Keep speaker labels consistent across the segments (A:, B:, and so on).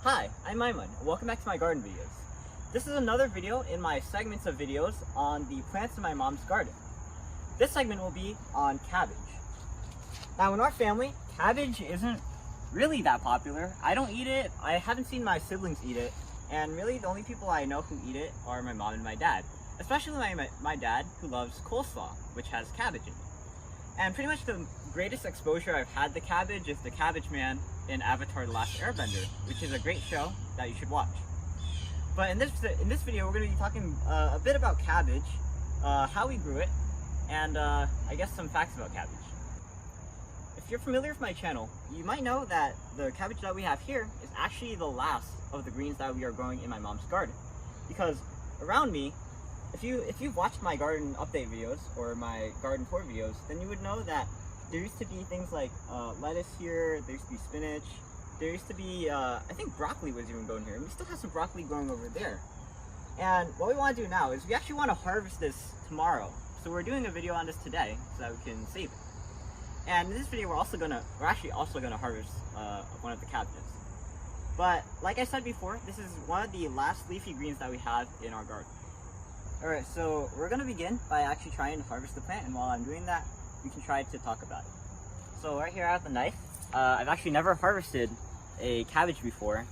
A: Hi, I'm Aiman, and welcome back to my garden videos. This is another video in my segments of videos on the plants in my mom's garden. This segment will be on cabbage. Now in our family, cabbage isn't really that popular. I don't eat it, I haven't seen my siblings eat it, and really the only people I know who eat it are my mom and my dad. Especially my dad, who loves coleslaw, which has cabbage in it. And pretty much the greatest exposure I've had to cabbage is the Cabbage Man in Avatar: The Last Airbender, which is a great show that you should watch. But in this video, we're going to be talking a bit about cabbage, how we grew it, and I guess some facts about cabbage. If you're familiar with my channel, you might know that the cabbage that we have here is actually the last of the greens that we are growing in my mom's garden. Because around me, if you've watched my garden update videos or my garden tour videos, then you would know that there used to be things like lettuce here, there used to be spinach, there used to be, I think broccoli was even growing here, and we still have some broccoli growing over there. And what we want to do now is we actually want to harvest this tomorrow. So we're doing a video on this today so that we can save it. And in this video we're actually also gonna harvest one of the cabbages. But like I said before, this is one of the last leafy greens that we have in our garden. Alright, so we're going to begin by actually trying to harvest the plant, and while I'm doing that, we can try to talk about it. So right here I have the knife. I've actually never harvested a cabbage before,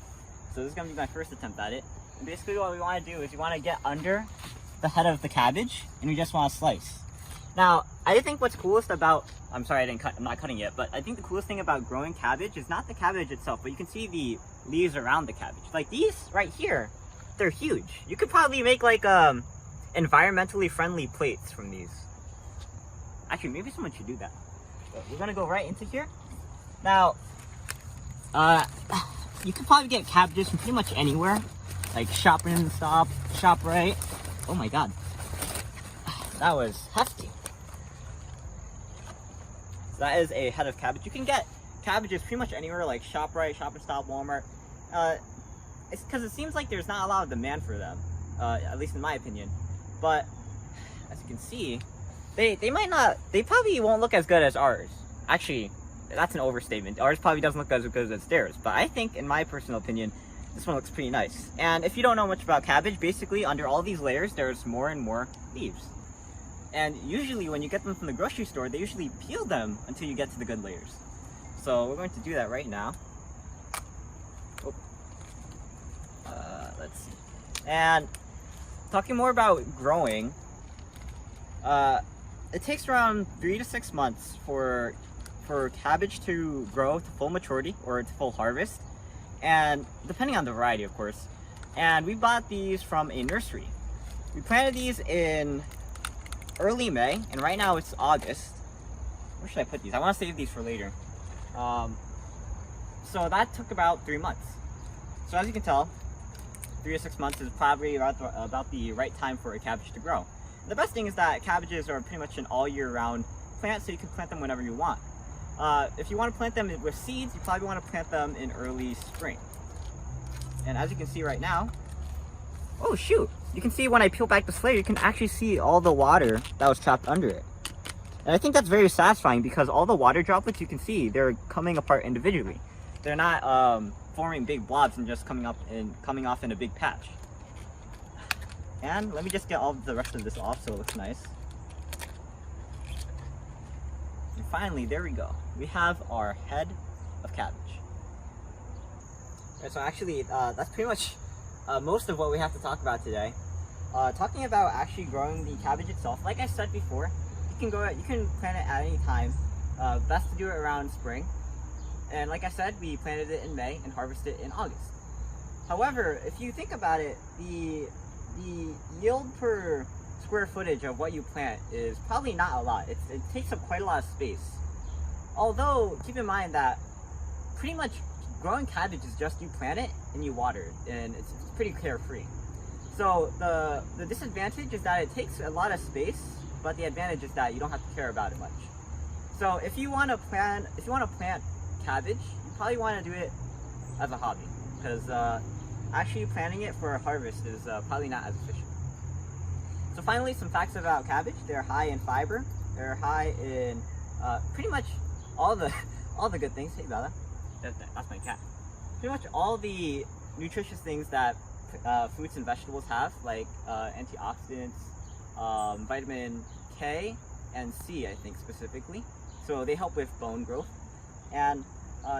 A: so this is going to be my first attempt at it. And basically what we want to do is we want to get under the head of the cabbage, and we just want to slice. Now, I think what's coolest about, I'm sorry I'm not cutting yet, but I think the coolest thing about growing cabbage is not the cabbage itself, but you can see the leaves around the cabbage. Like these right here, they're huge. You could probably make like environmentally friendly plates from these. Actually, maybe someone should do that. But we're gonna go right into here. Now, you could probably get cabbages from pretty much anywhere, like ShopRite. Oh my god, that was hefty. So that is a head of cabbage. You can get cabbages pretty much anywhere, like ShopRite, Shop and Stop, Walmart. It's because it seems like there's not a lot of demand for them, at least in my opinion. But as you can see, they probably won't look as good as ours. Actually, that's an overstatement. Ours probably doesn't look as good as theirs. But I think, in my personal opinion, this one looks pretty nice. And if you don't know much about cabbage, basically under all these layers, there's more and more leaves. And usually when you get them from the grocery store, they usually peel them until you get to the good layers. So we're going to do that right now. Oh. Let's see. And talking more about growing, it takes around 3 to 6 months for cabbage to grow to full maturity or to full harvest, and depending on the variety, of course. And we bought these from a nursery. We planted these in early May, and right now it's August. Where should I put these? I want to save these for later. So that took about 3 months. So as you can tell, 3 to 6 months is probably about the right time for a cabbage to grow. The best thing is that cabbages are pretty much an all year round plant, so you can plant them whenever you want. If you want to plant them with seeds, you probably want to plant them in early spring. And as you can see right now, oh shoot, you can see when I peel back the layer, you can actually see all the water that was trapped under it. And I think that's very satisfying because all the water droplets, you can see, they're coming apart individually. They're not forming big blobs and just coming off in a big patch. And let me just get all the rest of this off so it looks nice. And finally, there we go. We have our head of cabbage. Alright, so actually, that's pretty much most of what we have to talk about today. Talking about actually growing the cabbage itself, like I said before, you can plant it at any time. Best to do it around spring. And like I said, we planted it in May and harvested it in August. However, if you think about it, the yield per square footage of what you plant is probably not a lot. It takes up quite a lot of space. Although, keep in mind that pretty much growing cabbage is just you plant it and you water it, and it's pretty carefree. So the disadvantage is that it takes a lot of space, but the advantage is that you don't have to care about it much. So if you want to plant cabbage, you probably want to do it as a hobby, because actually planting it for a harvest is probably not as efficient. So finally, some facts about cabbage. They're high in fiber. They're high in pretty much all the good things. Hey Bella, that's my cat. Pretty much all the nutritious things that fruits and vegetables have, like antioxidants, vitamin K and C, I think specifically. So they help with bone growth, and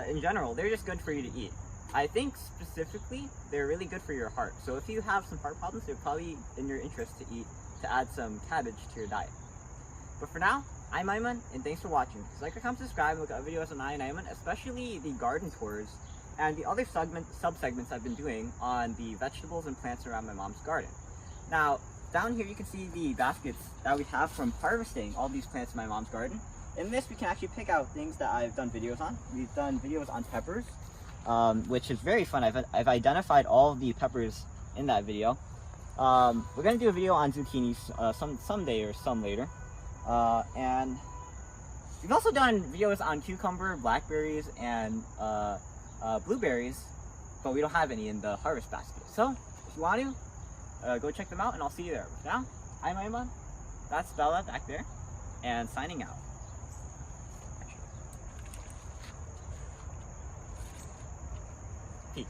A: in general, they're just good for you to eat. I think specifically, they're really good for your heart. So if you have some heart problems, they're probably in your interest to add some cabbage to your diet. But for now, I'm Aiman, and thanks for watching. Please like, comment, subscribe, and look at videos on EyeOnAiman, especially the garden tours and the other sub-segments I've been doing on the vegetables and plants around my mom's garden. Now, down here you can see the baskets that we have from harvesting all these plants in my mom's garden. In this, we can actually pick out things that I've done videos on. We've done videos on peppers, which is very fun. I've identified all of the peppers in that video. We're going to do a video on zucchinis someday or some later. And we've also done videos on cucumber, blackberries, and blueberries, but we don't have any in the harvest basket. So, if you want to, go check them out, and I'll see you there. But now, I'm Aiman, that's Bella back there, and signing out. Peace.